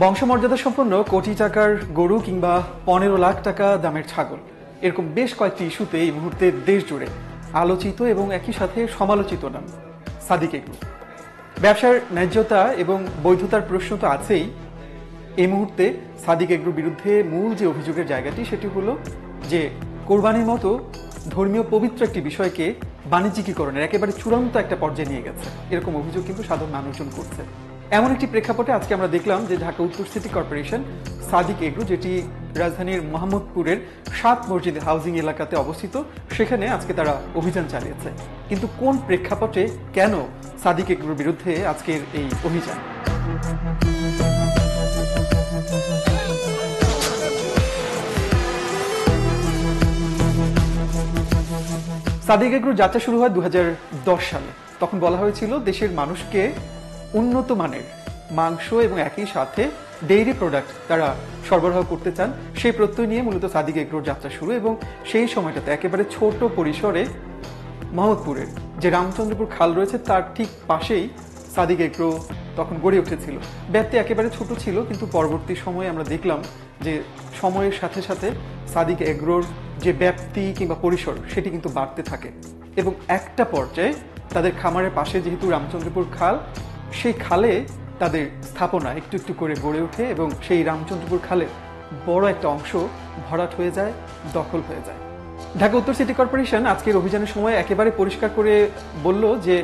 বংশমর্যাদা সম্পন্ন কোটি টাকার গরু কিংবা 15 লাখ টাকা দামের ছাগল, এরকম বেশ কয়েকটি ইস্যুতে এই মুহূর্তে দেশ জুড়ে আলোচিত এবং একই সাথে সমালোচিত নাম সাদিক এগ্রো। ব্যবসার ন্যায্যতা এবং বৈধতার প্রশ্ন তো আছেই। এই মুহূর্তে সাদিক এগ্রোর বিরুদ্ধে মূল যে অভিযোগের জায়গাটি সেটি হলো যে কোরবানির মতো ধর্মীয় পবিত্র একটি বিষয়কে বাণিজ্যিকীকরণের একেবারে চূড়ান্ত একটা পর্যায়ে নিয়ে গেছে, এরকম অভিযোগ কিন্তু সাধারণ মানুষজন করছে। এমন একটি প্রেক্ষাপটে আজকে আমরা দেখলাম যে ঢাকা উত্তর সিটি কর্পোরেশন সাদিক এগ্রো, যেটি রাজধানীর মোহাম্মদপুরের 7 মসজিদ হাউজিং এলাকাতে অবস্থিত, সেখানে আজকে তারা অভিযান চালিয়েছে। কিন্তু কোন প্রেক্ষাপটে, কেন সাদিক এগ্রোর বিরুদ্ধে আজকের এই অভিযান? সাদিক এগ্রোর যাত্রা শুরু হয় 2010 সালে। তখন বলা হয়েছিল দেশের মানুষকে উন্নত মানের মাংস এবং একই সাথে ডেইরি প্রোডাক্ট তারা সরবরাহ করতে চান, সেই প্রত্যয় নিয়ে মূলত সাদিক এগ্রোর যাত্রা শুরু। এবং সেই সময়টাতে একেবারে ছোট পরিসরে মোহাম্মদপুরের যে রামচন্দ্রপুর খাল রয়েছে তার ঠিক পাশেই সাদিক এগ্রো তখন গড়ে উঠেছিল। ব্যাপ্তি একেবারে ছোট ছিল, কিন্তু পরবর্তী সময়ে আমরা দেখলাম যে সময়ের সাথে সাথে সাদিক এগ্রোর যে ব্যাপ্তি কিংবা পরিসর সেটি কিন্তু বাড়তে থাকে এবং একটা পর্যায়ে তাদের খামারের পাশে যেহেতু রামচন্দ্রপুর খাল, সেই খালে তাদের স্থাপনা একটু একটু করে গড়ে ওঠে এবং সেই রামচন্দ্রপুর খালের বড় একটা অংশ ভরাট হয়ে যায়, দখল হয়ে যায়। ঢাকা উত্তর সিটি কর্পোরেশন আজকের অভিযানের সময় একেবারে পরিষ্কার করে বলল যে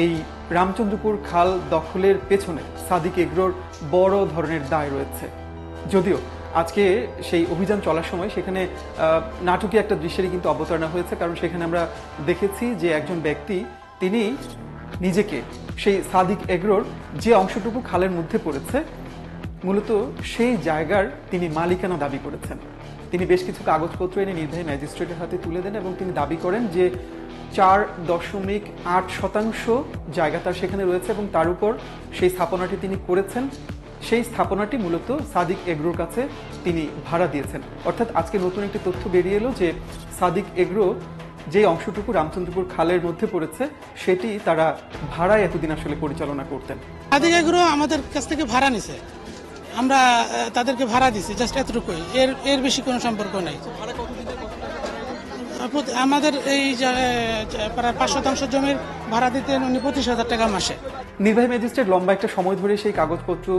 এই রামচন্দ্রপুর খাল দখলের পেছনে সাদিক এগ্রোর বড় ধরনের দায় রয়েছে। যদিও আজকে সেই অভিযান চলার সময় সেখানে নাটকীয় একটা দৃশ্যেরই কিন্তু অবতারণা হয়েছে, কারণ সেখানে আমরা দেখেছি যে একজন ব্যক্তি তিনি নিজেকে সেই সাদিক এগ্রোর যে অংশটুকু খালের মধ্যে পড়েছে মূলত সেই জায়গার তিনি মালিকানা দাবি করেছেন। তিনি বেশ কিছু কাগজপত্র এনে নির্বাহী ম্যাজিস্ট্রেটের হাতে তুলে দেন এবং তিনি দাবি করেন যে 4.8% জায়গা তার সেখানে রয়েছে এবং তার উপর সেই স্থাপনাটি তিনি করেছেন। সেই স্থাপনাটি মূলত সাদিক এগ্রোর কাছে তিনি ভাড়া দিয়েছেন। অর্থাৎ আজকে নতুন একটি তথ্য বেরিয়ে এলো যে সাদিক এগ্রো যে অংশটুকু রামচন্দ্রপুর খালের মধ্যে পড়েছে সেটি তারা ভাড়ায় এতদিন আসলে পরিচালনা করতেন। সাদিক এগ্রো আমাদের কাছ থেকে ভাড়া নিছে, আমরা তাদেরকে ভাড়া দিছি, জাস্ট এতটুকুই, এর বেশি কোনো সম্পর্ক নেই। আমাদের এই প্রায় 5% জমির ভাড়া দিতেন উনি 25,000 টাকা মাসে। নির্বাহী ম্যাজিস্ট্রেট লম্বা একটা সময় ধরে সেই কাগজপত্র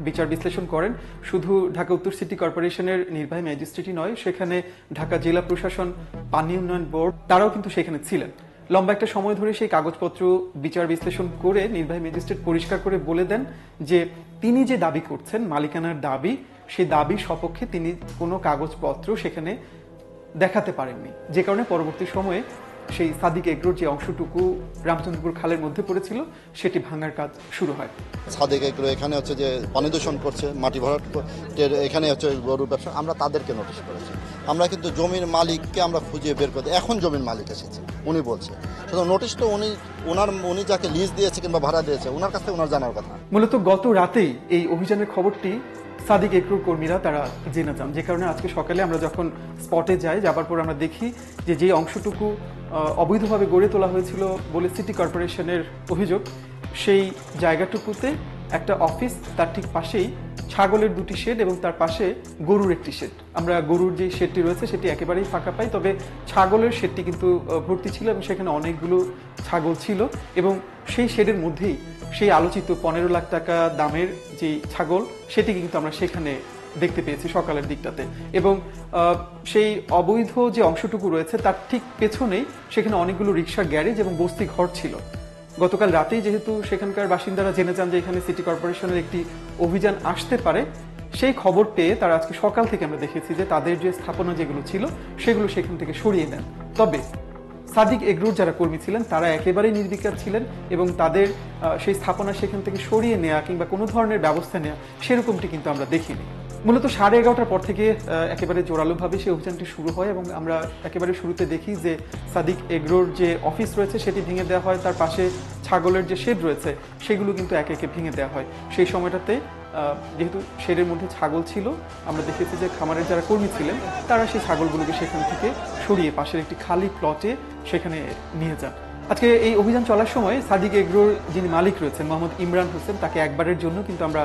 বিচার বিশ্লেষণ করেন। শুধু ঢাকা উত্তর সিটি কর্পোরেশনের নির্বাহী ম্যাজিস্ট্রেটই নয়, সেখানে ঢাকা জেলা প্রশাসন, পানি উন্নয়ন বোর্ড তারাও কিন্তু সেখানে ছিলেন। লম্বা একটা সময় ধরে সেই কাগজপত্র বিচার বিশ্লেষণ করে নির্বাহী ম্যাজিস্ট্রেট পরিষ্কার করে বলে দেন যে তিনি যে দাবি করছেন মালিকানার দাবি, সেই দাবির সপক্ষে তিনি কোনো কাগজপত্র সেখানে দেখাতে পারেননি, যে কারণে পরবর্তী সময়ে সেই সাদিক এগ্রোর যে অংশটুকু রামচন্দ্রপুর খালের মধ্যে পড়েছিল সেটি ভাঙার কাজ শুরু হয়। সাদিক এগ্রো এখানে হচ্ছে যে পানি দূষণ করছে, মাটি ভরাট, এখানে হচ্ছে গরুর ব্যবসা, আমরা তাদেরকে নোটিশ করেছি। আমরা কিন্তু জমির মালিককে আমরা খুঁজে বের করতে, এখন জমির মালিক এসেছে, উনি বলছে শুধু নোটিশ তো উনি যাকে লিজ দিয়েছে কিংবা ভাড়া দিয়েছে ওনার কাছে ওনার জানার কথা। মূলত গত রাতেই এই অভিযানের খবরটি সাদিক এগ্রোর কর্মীরা তারা জেনে যান, যে কারণে আজকে সকালে আমরা যখন স্পটে যাই, যাবার পর আমরা দেখি যে অংশটুকু অবৈধভাবে গড়ে তোলা হয়েছিল বলে সিটি কর্পোরেশনের অভিযোগ, সেই জায়গাটুকুতে একটা অফিস, তার ঠিক পাশেই ছাগলের 2টি শেড এবং তার পাশে গরুর একটি শেড। আমরা গরুর যে শেডটি রয়েছে সেটি একেবারেই ফাঁকা পাই, তবে ছাগলের শেডটি কিন্তু ভর্তি ছিল এবং সেখানে অনেকগুলো ছাগল ছিল এবং সেই শেডের মধ্যেই সেই আলোচিত 15 লাখ টাকা দামের যে ছাগল সেটি কিন্তু আমরা সেখানে দেখতে পেয়েছি সকালের দিকটাতে। এবং সেই অবৈধ যে অংশটুকু রয়েছে তার ঠিক পেছনেই সেখানে অনেকগুলো রিক্সা গ্যারেজ এবং বস্তি ঘর ছিল। গতকাল রাতেই যেহেতু সেখানকার বাসিন্দারা জেনে যান যে এখানে সিটি কর্পোরেশনের একটি অভিযান আসতে পারে, সেই খবর পেয়ে তারা আজকে সকাল থেকে আমরা দেখেছি যে তাদের যে স্থাপনা যেগুলো ছিল সেগুলো সেখান থেকে সরিয়ে নেন। তবে সাদিক এগ্রোর যারা কর্মী ছিলেন তারা একেবারেই নির্বিকার ছিলেন এবং তাদের সেই স্থাপনা সেখান থেকে সরিয়ে নেওয়া কিংবা কোনো ধরনের ব্যবস্থা নেওয়া সেরকমটি কিন্তু আমরা দেখিনি। মূলত 11:30টার পর থেকে একেবারে জোরালোভাবে সেই অভিযানটি শুরু হয় এবং আমরা একেবারে শুরুতে দেখি যে সাদিক এগ্রোর যে অফিস রয়েছে সেটি ভেঙে দেওয়া হয়, তার পাশে ছাগলের যে শেড রয়েছে সেগুলো কিন্তু একে একে ভেঙে দেওয়া হয়। সেই সময়টাতে যেহেতু শেডের মধ্যে ছাগল ছিল, আমরা দেখেছি যে খামারের যারা কর্মী ছিলেন তারা সেই ছাগলগুলোকে সেখান থেকে সরিয়ে পাশের একটি খালি প্লটে সেখানে নিয়ে যান। আজকে এই অভিযান চলার সময় সাদিক এগ্রোর যিনি মালিক রয়েছেন মোহাম্মদ ইমরান হোসেন, তাকে একবারের জন্য কিন্তু আমরা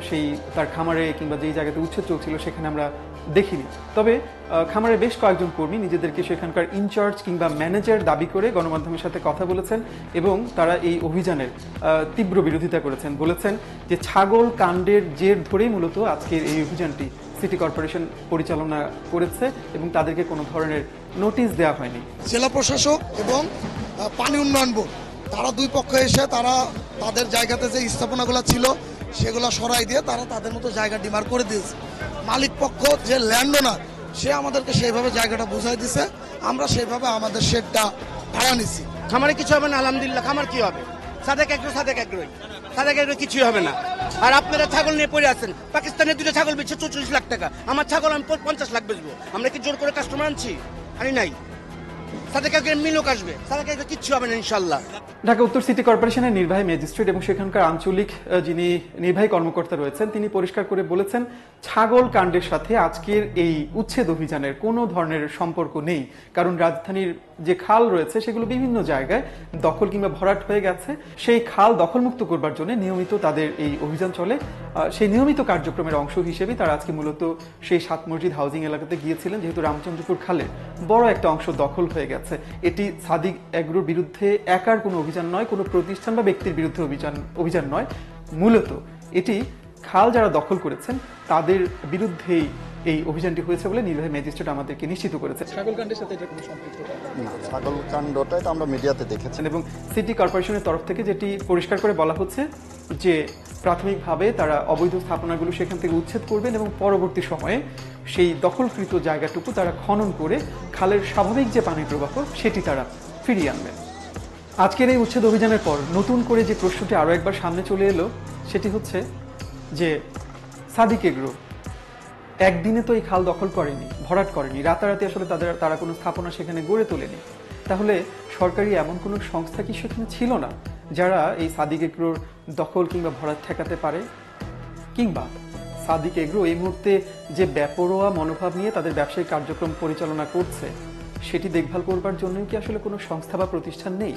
সেই তার খামারে কিংবা যেই জায়গাতে উচ্ছেদ চলছিল সেখানে আমরা দেখিনি। তবে খামারের বেশ কয়েকজন কর্মী নিজেদেরকে সেখানকার ইনচার্জ কিংবা ম্যানেজার দাবি করে গণমাধ্যমের সাথে কথা বলেছেন এবং তারা এই অভিযানের তীব্র বিরোধিতা করেছেন। বলেছেন যে ছাগল কাণ্ডের জের ধরেই মূলত আজকের এই অভিযানটি সিটি কর্পোরেশন পরিচালনা করেছে এবং তাদেরকে কোনো ধরনের নোটিশ দেওয়া হয়নি। জেলা প্রশাসক এবং পানি উন্নয়ন বোর্ড তারা দুই পক্ষ এসে তারা তাদের জায়গাতে যে স্থাপনাগুলো ছিল সেগুলো সরাই দিয়ে তারা তাদের মতো জায়গা ডিমার করে দিয়েছে। মালিক পক্ষ যে ল্যান্ড ওনার সে আমাদেরকে সেইভাবে জায়গাটা বুঝাই দিছে, আমরা সেইভাবে আমাদের শেডটা ভাড়া নিছি। খামারে কিছু হবে না, আলহামদুলিল্লাহ। খামার কি হবে? সাদেক এগ্রো কিছুই হবে না। আর আপনারা ছাগল নিয়ে পড়ে আছেন, পাকিস্তানের দুটো ছাগল বেচছে 44 লাখ টাকা, আমার ছাগল আমি 50 লাখ বেচবো। আমরা কি জোর করে কাস্টমার আনছি? আনি নাই। সাদেক এগ্রোর মিলক আসবে, সাদেক এগ্রো কিচ্ছু হবে না ইনশাল্লাহ। ঢাকা উত্তর সিটি কর্পোরেশনের নির্বাহী ম্যাজিস্ট্রেট এবং সেখানকার আঞ্চলিক যিনি নির্বাহী কর্মকর্তা রয়েছেন তিনি পরিষ্কার করে বলেছেন ছাগল কাণ্ডের সাথে আজকের এই উচ্ছেদ অভিযানের কোনো ধরনের সম্পর্ক নেই। কারণ রাজধানীর যে খাল রয়েছে সেগুলো বিভিন্ন জায়গায় দখল কিংবা ভরাট হয়ে গেছে, সেই খাল দখলমুক্ত করবার জন্য নিয়মিত তাদের এই অভিযান চলে। সেই নিয়মিত কার্যক্রমের অংশ হিসেবে তারা আজকে মূলত সেই সাত মসজিদ হাউজিং এলাকাতে গিয়েছিলেন, যেহেতু রামচন্দ্রপুর খালের বড় একটা অংশ দখল হয়ে গেছে। এটি সাদিক এগ্রোর বিরুদ্ধে একার কোনো অভিযান নয়, কোনো প্রতিষ্ঠান বা ব্যক্তির বিরুদ্ধে অভিযান নয়, মূলত এটি খাল যারা দখল করেছেন তাদের বিরুদ্ধেই এই অভিযানটি হয়েছে বলে নির্বাহী ম্যাজিস্ট্রেট আমাদেরকে নিশ্চিত করেছে। না, ছাগল কাণ্ডটাই তো আমরা মিডিয়াতে দেখেছি এবং সিটি কর্পোরেশনের তরফ থেকে যেটি পরিষ্কার করে বলা হচ্ছে যে প্রাথমিকভাবে তারা অবৈধ স্থাপনাগুলো সেখান থেকে উচ্ছেদ করবেন এবং পরবর্তী সময়ে সেই দখলকৃত জায়গাটুকু তারা খনন করে খালের স্বাভাবিক যে পানির প্রবাহ সেটি তারা ফিরিয়ে আনবেন। আজকের এই উচ্ছেদ অভিযানের পর নতুন করে যে প্রশ্নটি আরও একবার সামনে চলে এলো সেটি হচ্ছে যে সাদিক এগ্রো একদিনে তো এই খাল দখল করেনি, ভরাট করেনি, রাতারাতি আসলে তারা কোনো স্থাপনা সেখানে গড়ে তোলেনি। তাহলে সরকারি এমন কোনো সংস্থা কি সেখানে ছিল না যারা এই সাদিক এগ্রোর দখল কিংবা ভরাট ঠেকাতে পারে? কিংবা সাদিক এগ্রো এই মুহূর্তে যে বেপরোয়া মনোভাব নিয়ে তাদের ব্যবসায়িক কার্যক্রম পরিচালনা করছে সেটি দেখভাল করবার জন্য কি আসলে কোনো সংস্থা বা প্রতিষ্ঠান নেই?